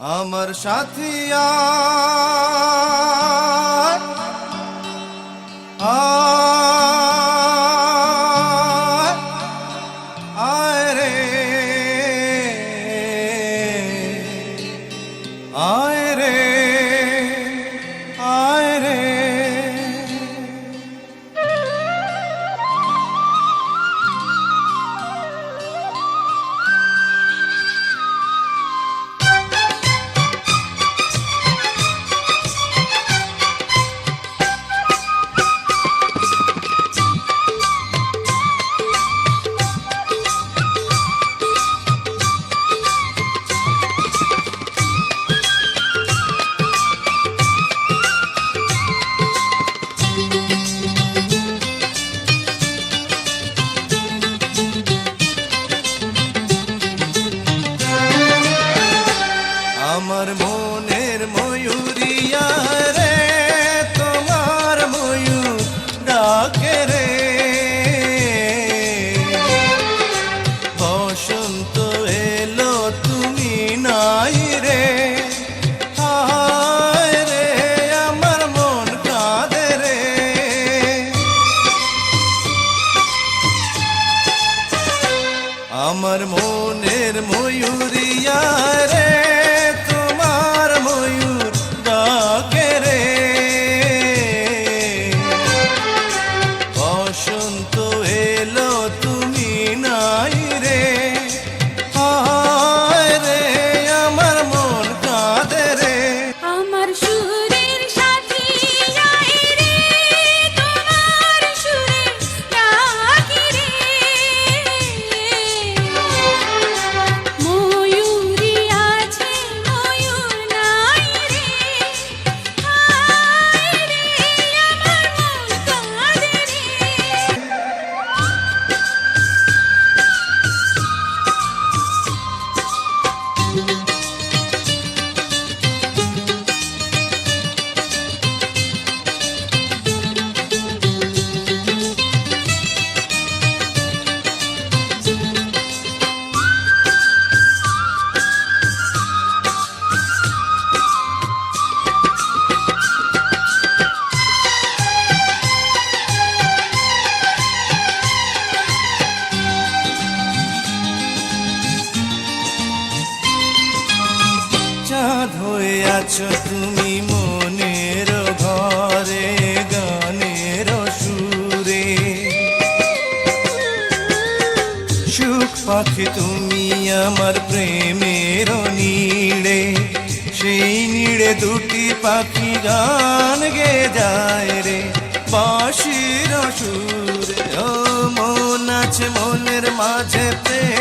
আমার সাথিয়া আয় রে আয় রে আয় রে আমার মনের ময়ূরিয়া রে তোমার ময়ূর ডাকে রে বসন্ত এলো তুমি নাই রে হায় রে আমার মন কাঁদে রে আমার মনের ময়ূরিয়া রে বসন্ত এলো তুমি নাই রে হায় রে আমার মন কাঁদে রে আমার সুরের সাথী আয় রে তোমার সুরে ডাকি রে ময়ূরী আছে ময়ূর নাই রে হায় রে আমার মন কাঁদে রে চাঁদ হয়ে আছো তুমি মনের ঘরে গানের সুরে সুখ পাখি তুমি আমার প্রেমের নীড়ে সেই নীড়ে দুটি পাখি গান গে যায় রে বাঁশির সুরে ও মন আছে মনের মাঝে প্রেম